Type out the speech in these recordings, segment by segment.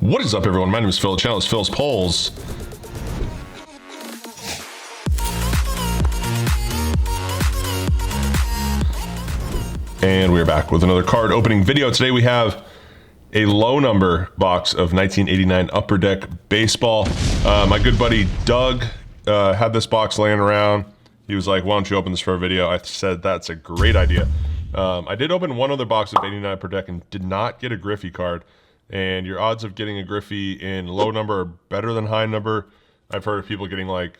What is up, everyone? My name is Phil. The channel is Phil's Polls. And we're back with another card opening video. Today we have a low number box of 1989 Upper Deck Baseball. My good buddy Doug had this box laying around. He was like, why don't you open this for a video? I said, that's a great idea. I did open one other box of 89 Upper Deck and did not get a Griffey card. And your odds of getting a Griffey in low number are better than high number. I've heard of people getting like,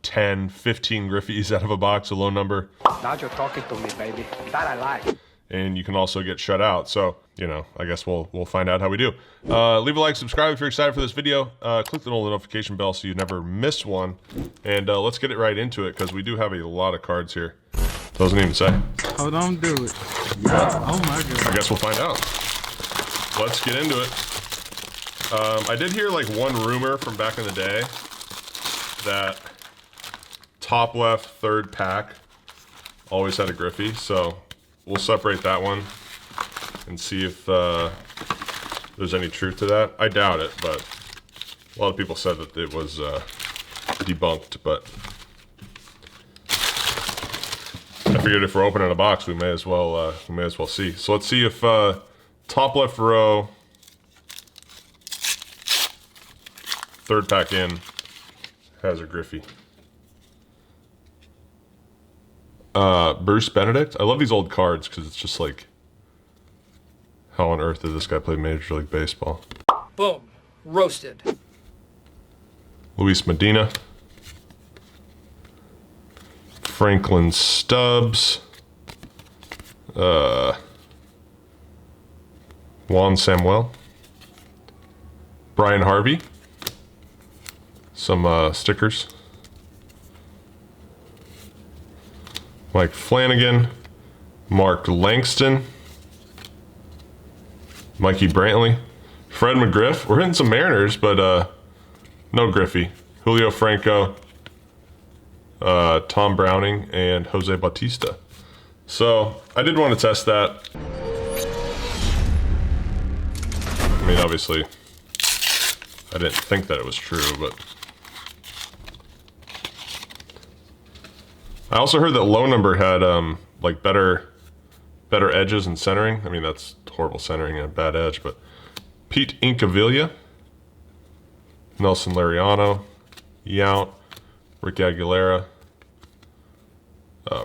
10, 15 Griffies out of a box of low number. Now you're talking to me, baby. That I like. And you can also get shut out. So, I guess we'll find out how we do. Leave a like, subscribe if you're excited for this video. Click the little notification bell so you never miss one. And let's get it right into it because we do have a lot of cards here. Doesn't even say. Oh, don't do it. Yeah. Oh my God. I guess we'll find out. Let's get into it. I did hear like one rumor from back in the day that top left third pack always had a Griffey, so we'll separate that one and see if there's any truth to that. I doubt it, but a lot of people said that it was debunked, but I figured if we're opening a box, we may as well see. So let's see if top left row, third pack in, has a Griffey. Bruce Benedict. I love these old cards because it's just like, how on earth did this guy play Major League Baseball? Boom. Roasted. Luis Medina. Franklin Stubbs. Juan Samuel. Brian Harvey. Some stickers. Mike Flanagan. Mark Langston. Mikey Brantley. Fred McGriff. We're hitting some Mariners, but no Griffey. Julio Franco. Tom Browning and Jose Bautista. So I did want to test that. I mean, obviously, I didn't think that it was true, but I also heard that low number had like better edges and centering. I mean, that's horrible centering and a bad edge, but Pete Incaviglia, Nelson Lariano, Yount, Rick Aguilera,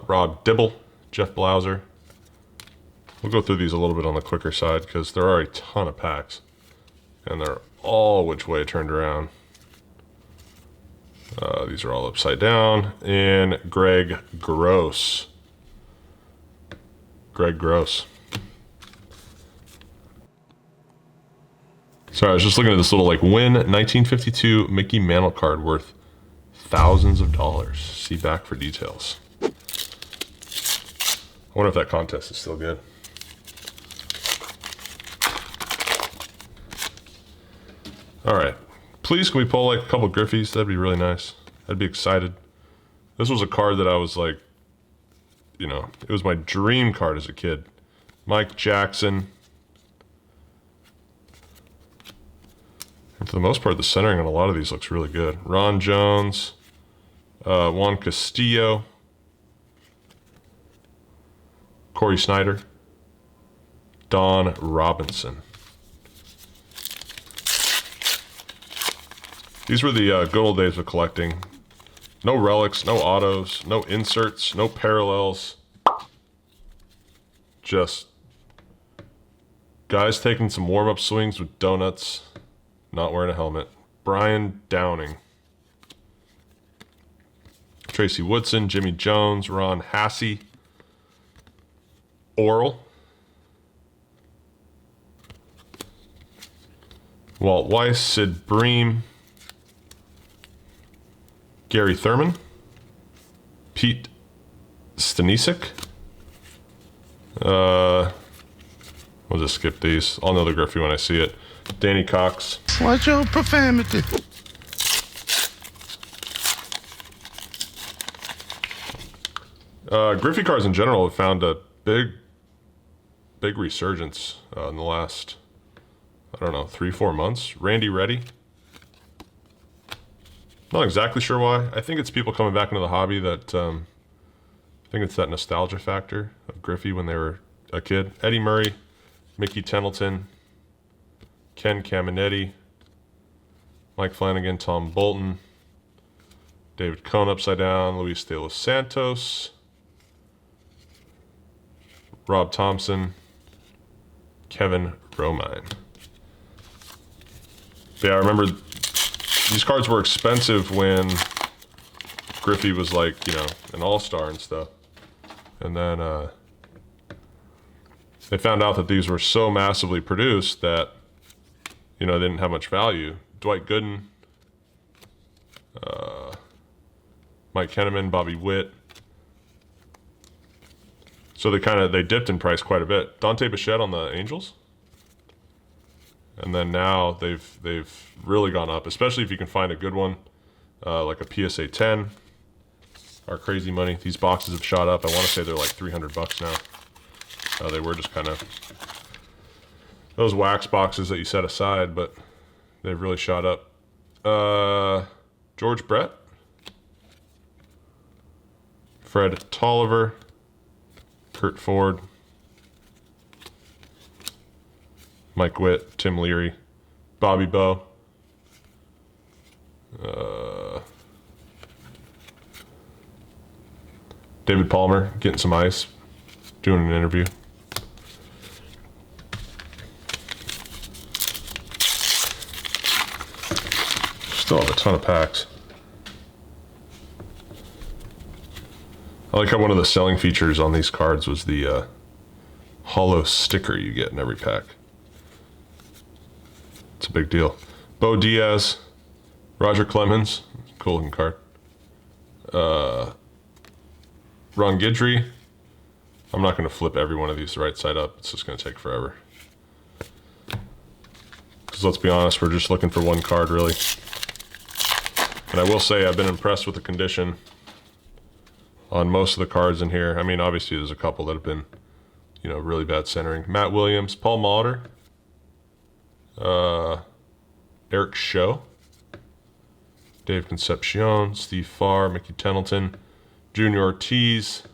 Rob Dibble, Jeff Blauser. We'll go through these a little bit on the quicker side because there are a ton of packs and they're all which way turned around. These are all upside down. And Greg Gross. Greg Gross. Sorry, I was just looking at this little like Win 1952 Mickey Mantle card worth thousands of dollars. See back for details. I wonder if that contest is still good. All right. Please, can we pull like a couple Griffies? That'd be really nice. I'd be excited. This was a card that I was like, it was my dream card as a kid. Mike Jackson. And for the most part, the centering on a lot of these looks really good. Ron Jones. Juan Castillo. Corey Snyder. Don Robinson. These were the good old days of collecting. No relics, no autos, no inserts, no parallels. Just guys taking some warm-up swings with donuts, not wearing a helmet. Brian Downing. Tracy Woodson, Jimmy Jones, Ron Hassey. Oral. Walt Weiss, Sid Bream. Gary Thurman, Pete Stanisek. We'll just skip these. I'll know the Griffey when I see it. Danny Cox. Watch your profanity. Griffey cards in general have found a big resurgence in the last I don't know, 3-4 months. Randy Reddy. Not exactly sure why. I think it's people coming back into the hobby that, I think it's that nostalgia factor of Griffey when they were a kid. Eddie Murray, Mickey Templeton, Ken Caminetti, Mike Flanagan, Tom Bolton, David Cohn upside down, Luis de los Santos, Rob Thompson, Kevin Romine. Yeah, I remember these cards were expensive when Griffey was like, you know, an all-star and stuff. And then they found out that these were so massively produced that, you know, they didn't have much value. Dwight Gooden, Mike Kenneman, Bobby Witt. So they dipped in price quite a bit. Dante Bichette on the Angels. And then now they've really gone up, especially if you can find a good one, like a PSA 10. Our crazy money. These boxes have shot up. I want to say they're like $300 now. They were just kind of those wax boxes that you set aside, but they've really shot up. George Brett, Fred Tolliver, Kurt Ford, Mike Witt, Tim Leary, Bobby Bowe, David Palmer getting some ice, doing an interview. Still have a ton of packs. I like how one of the selling features on these cards was the hollow sticker you get in every pack. It's a big deal. Bo Diaz, Roger Clemens, cool looking card. Ron Guidry. I'm not going to flip every one of these right side up. It's just going to take forever. Because let's be honest, we're just looking for one card, really. And I will say I've been impressed with the condition on most of the cards in here. I mean, obviously there's a couple that have been, you know, really bad centering. Matt Williams, Paul Molitor, Eric Show, Dave Concepcion, Steve Farr, Mickey Templeton, Junior Ortiz,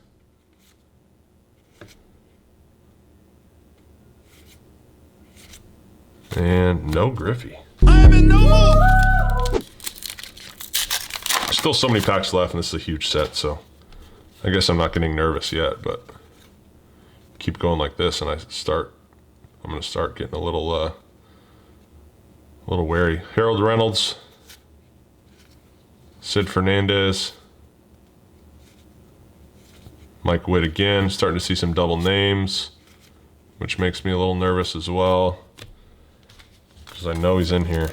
and no Griffey. I'm in no more. Still so many packs left, and this is a huge set, so I guess I'm not getting nervous yet, but keep going like this, and I'm going to start getting a little wary. Harold Reynolds, Sid Fernandez, Mike Witt again, starting to see some double names, which makes me a little nervous as well, because I know he's in here.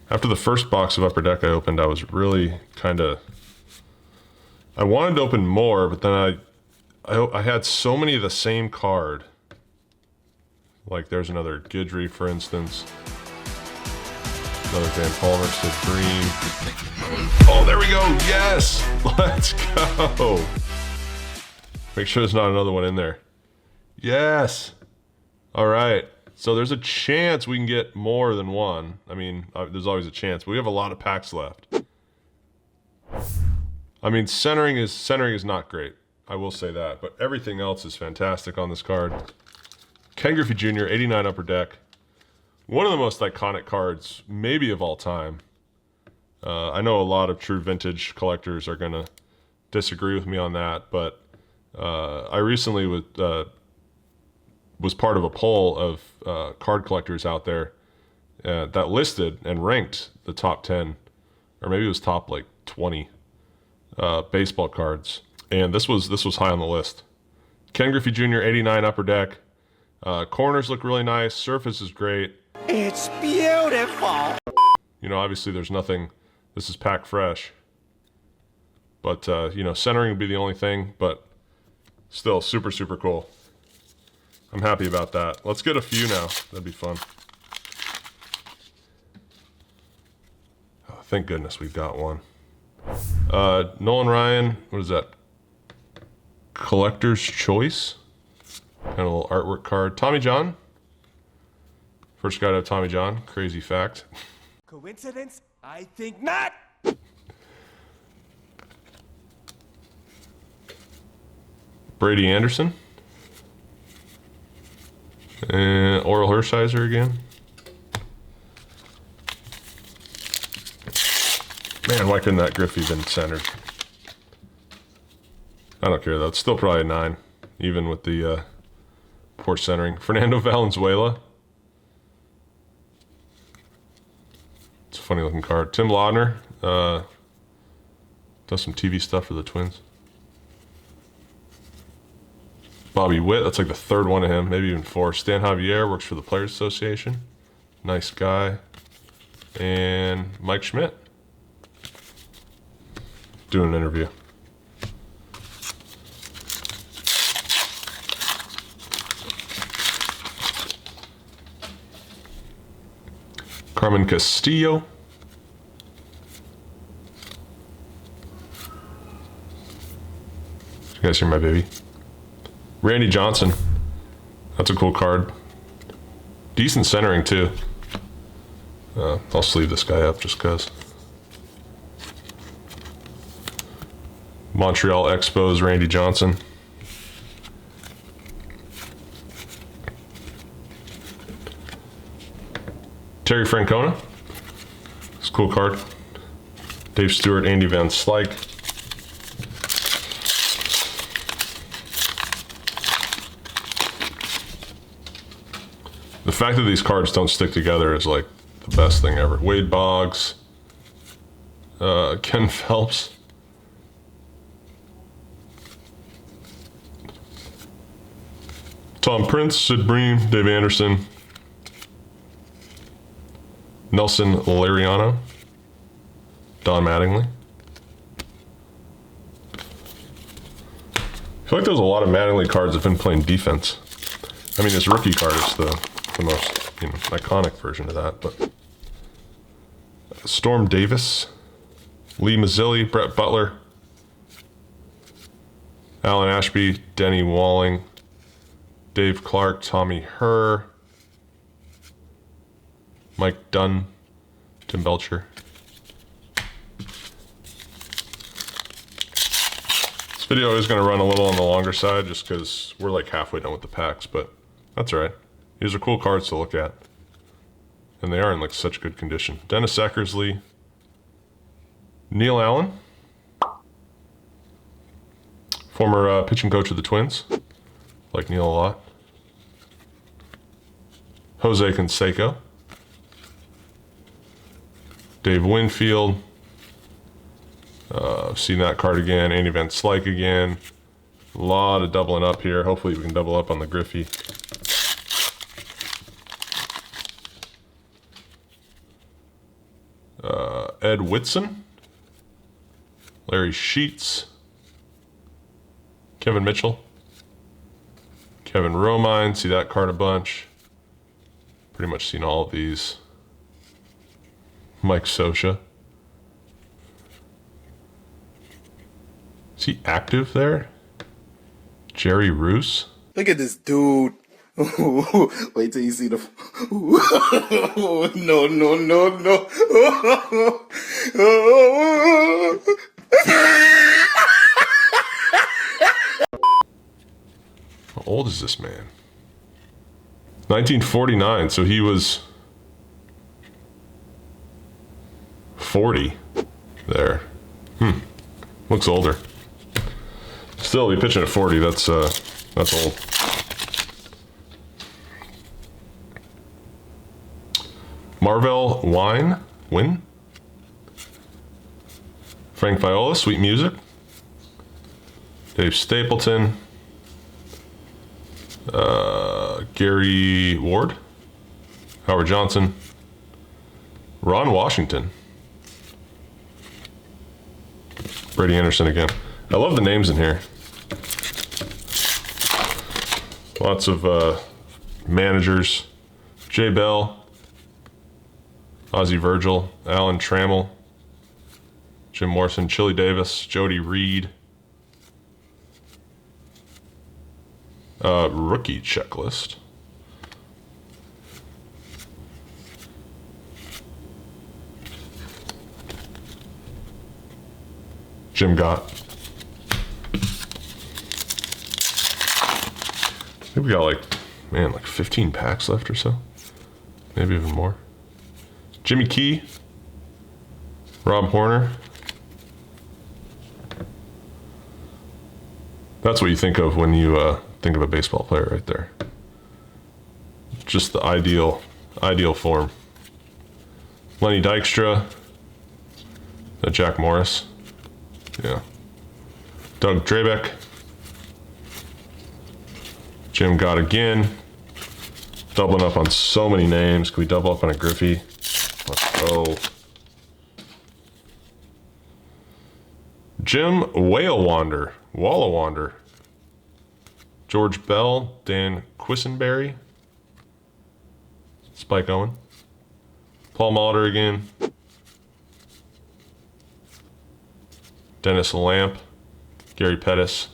After the first box of Upper Deck I opened, I was really I wanted to open more, but then I had so many of the same card. Like there's another Guidry, for instance. Another Van Palmer, Sid Green. Oh, there we go. Yes. Let's go. Make sure there's not another one in there. Yes. All right. So there's a chance we can get more than one. I mean, there's always a chance, but we have a lot of packs left. I mean, centering is not great. I will say that, but everything else is fantastic on this card. Ken Griffey Jr., 89 Upper Deck. One of the most iconic cards, maybe of all time. I know a lot of true vintage collectors are going to disagree with me on that, but I recently was part of a poll of card collectors out there that listed and ranked the top 10, or maybe it was top like 20 baseball cards, and this was high on the list. Ken Griffey Jr., 89 Upper Deck. Corners look really nice. Surface is great. It's beautiful. You know, obviously there's nothing. This is pack fresh. But, you know, centering would be the only thing, but still super, super cool. I'm happy about that. Let's get a few now. That'd be fun. Oh, thank goodness we've got one. Nolan Ryan, what is that? collector's choice. And a little artwork card. Tommy John. First guy to have Tommy John. Crazy fact. Coincidence? I think not. Brady Anderson. And Oral Hershiser again. Man, why couldn't that Griffey been centered? I don't care though. It's still probably a 9, even with the poor centering. Fernando Valenzuela. It's a funny looking card. Tim Laudner. Does some TV stuff for the Twins. Bobby Witt. That's like the 3rd one of him, maybe even 4. Stan Javier works for the Players Association. Nice guy. And Mike Schmidt. Doing an interview. Carmen Castillo. You guys hear my baby? Randy Johnson. That's a cool card. Decent centering too. I'll sleeve this guy up just because. Montreal Expos, Randy Johnson. Terry Francona. It's a cool card. Dave Stewart, Andy Van Slyke. The fact that these cards don't stick together is like the best thing ever. Wade Boggs. Ken Phelps. Tom Prince, Sid Bream, Dave Anderson, Nelson Lariano, Don Mattingly. I feel like there's a lot of Mattingly cards that have been playing defense. I mean, his rookie card is the most iconic version of that. But Storm Davis, Lee Mazzilli, Brett Butler, Alan Ashby, Denny Walling, Dave Clark, Tommy Herr, Mike Dunn, Tim Belcher. This video is going to run a little on the longer side just because we're like halfway done with the packs, but that's all right. These are cool cards to look at. And they are in like such good condition. Dennis Eckersley, Neil Allen, former pitching coach of the Twins. Like Neil a lot. Jose Canseco. Dave Winfield. I've seen that card again. Andy Van Slyke again. A lot of doubling up here. Hopefully we can double up on the Griffey. Ed Whitson. Larry Sheets. Kevin Mitchell. Kevin Romine, see that card a bunch. Pretty much seen all of these. Mike Scioscia. Is he active there? Jerry Roos. Look at this dude. Wait till you see the. No, no, no, no. How old is this man? 1949, so he was 40 there. Looks older. Still, be pitching at 40, that's old. Marvell Win? Frank Viola, Sweet Music. Dave Stapleton. Gary Ward. Howard Johnson. Ron Washington. Brady Anderson again. I love the names in here. Lots of managers. Jay Bell. Ozzie Virgil. Alan Trammell. Jim Morrison. Chili Davis. Jody Reed. Rookie checklist. Jim Gott. I think we got like 15 packs left or so. Maybe even more. Jimmy Key. Rob Horner. That's what you think of when you think of a baseball player right there. Just the ideal form. Lenny Dykstra. Jack Morris. Yeah. Doug Drabeck. Jim Gott again. Doubling up on so many names. Can we double up on a Griffey? Let's go. Jim Wallawander. George Bell. Dan Quisenberry. Spike Owen. Paul Molitor again. Dennis Lamp. Gary Pettis.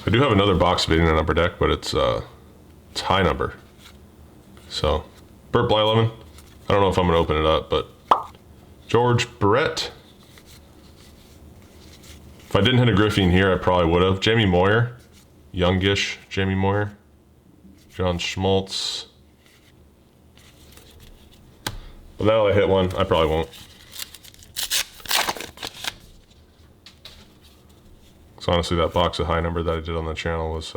I do have another box of 89 Upper Deck, but it's high number. So, Burt Blyleven. I don't know if I'm gonna open it up, but George Brett. If I didn't hit a Griffey in here, I probably would have. Jamie Moyer, youngish Jamie Moyer. John Schmaltz. Well, now I hit one, I probably won't. So honestly, that box of high number that I did on the channel was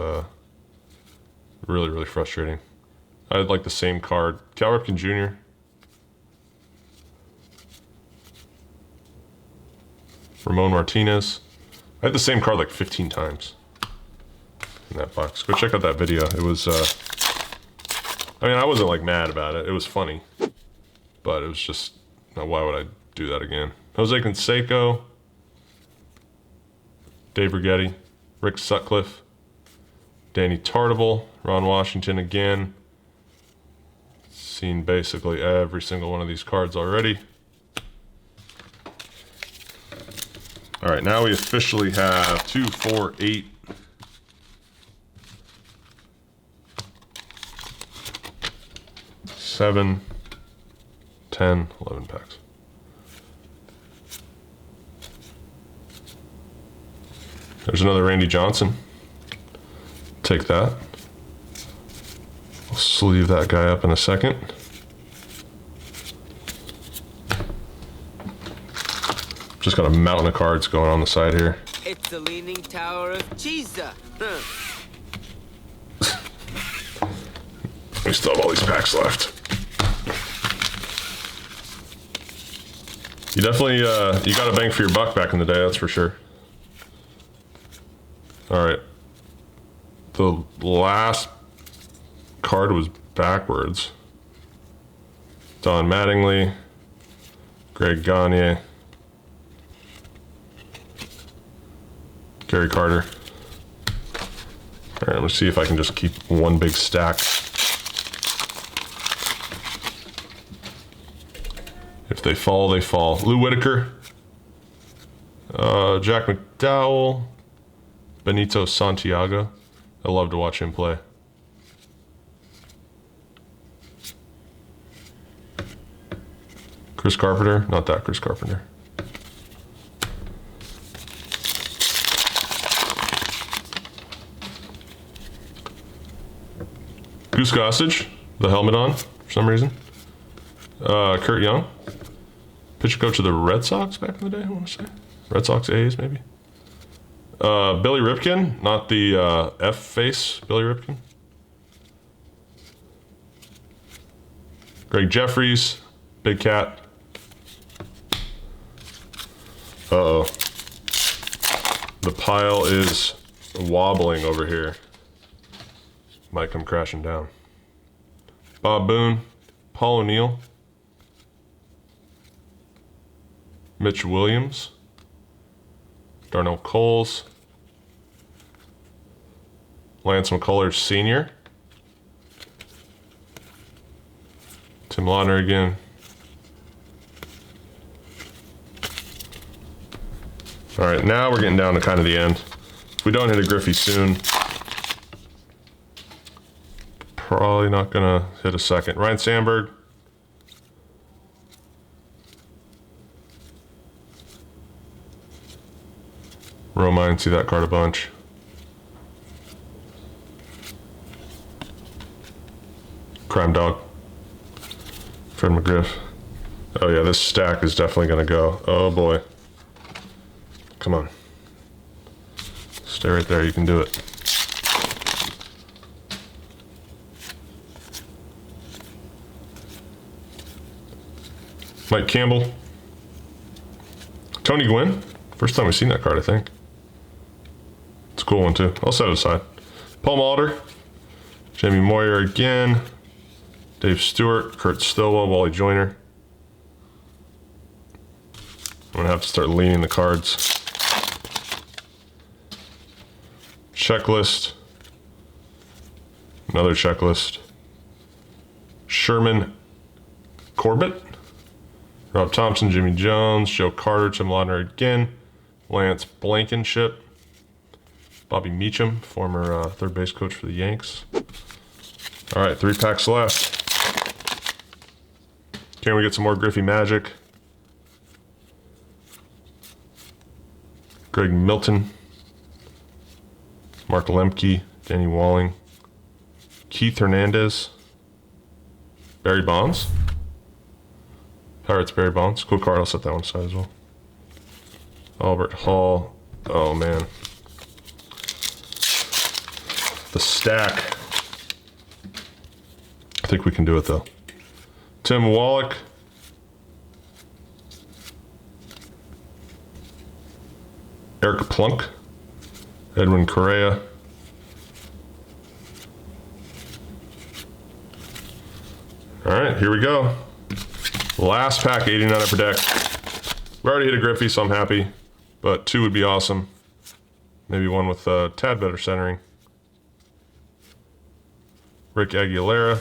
really, really frustrating. I had like the same card. Cal Ripken Jr. Ramon Martinez. I had the same card like 15 times in that box. Go check out that video. It was, I mean, I wasn't like mad about it. It was funny, but it was just, why would I do that again? Jose Canseco. Dave Rigetti, Rick Sutcliffe, Danny Tartable, Ron Washington again. Seen basically every single one of these cards already. All right, now we officially have 2, 4, 8. Seven, 10, 11 packs. There's another Randy Johnson. Take that. We'll sleeve that guy up in a second. Just got a mountain of cards going on the side here. It's the Leaning Tower of Pisa. We still have all these packs left. You definitely, you got a bang for your buck back in the day, that's for sure. All right. The last card was backwards. Don Mattingly, Greg Gagne, Gary Carter. All right, I'm gonna see if I can just keep one big stack. If they fall, they fall. Lou Whitaker, Jack McDowell, Benito Santiago. I love to watch him play. Chris Carpenter, not that Chris Carpenter. Goose Gossage, the helmet on for some reason. Kurt Young, pitcher coach of the Red Sox back in the day, I want to say. Red Sox A's, maybe. Billy Ripken, not the F-face Billy Ripken. Greg Jeffries, Big Cat. Uh-oh. The pile is wobbling over here. Might come crashing down. Bob Boone, Paul O'Neill, Mitch Williams, Darnell Coles, Lance McCullers Sr., Tim Laudner again, All right, now we're getting down to kind of the end. If we don't hit a Griffey soon, probably not gonna hit a second. Ryan Sandberg. Romine, see that card a bunch. Crime Dog. Fred McGriff. Oh yeah, this stack is definitely gonna go. Oh boy. Come on. Stay right there, you can do it. Mike Campbell. Tony Gwynn. First time we've seen that card, I think. It's a cool one too. I'll set it aside. Paul Molitor. Jamie Moyer again. Dave Stewart. Kurt Stillwell. Wally Joyner. I'm gonna have to start leaning the cards. Checklist. Another checklist. Sherman Corbett. Rob Thompson, Jimmy Jones, Joe Carter, Tim Laudner again, Lance Blankenship, Bobby Meacham, former third base coach for the Yanks. All right, 3 packs left. Can we get some more Griffey magic? Greg Milton, Mark Lemke, Danny Walling, Keith Hernandez, Barry Bonds. Pirates Barry Bonds. Cool card. I'll set that one aside as well. Albert Hall. Oh, man. The stack. I think we can do it, though. Tim Wallach. Eric Plunk. Edwin Correa. All right, here we go. Last pack, 89 upper deck. We already hit a Griffey, so I'm happy. But 2 would be awesome. Maybe one with a tad better centering. Rick Aguilera.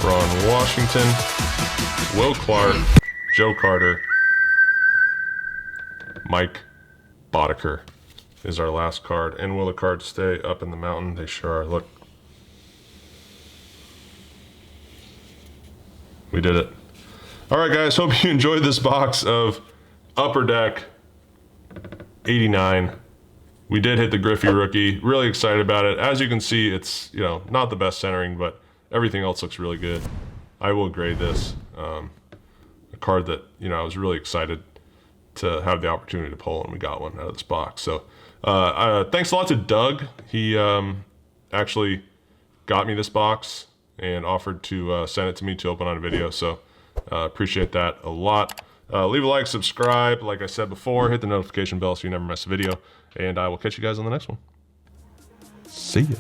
Ron Washington. Will Clark. Joe Carter. Mike Boddicker is our last card. And will the cards stay up in the mountain? They sure are. Look. We did it. All right, guys. Hope you enjoyed this box of Upper Deck 89. We did hit the Griffey rookie. Really excited about it. As you can see, it's not the best centering, but everything else looks really good. I will grade this. A card that I was really excited to have the opportunity to pull, and we got one out of this box. So thanks a lot to Doug. He actually got me this box and offered to send it to me to open on a video. So appreciate that a lot. Leave a like, subscribe. Like I said before, hit the notification bell so you never miss a video. And I will catch you guys on the next one. See ya.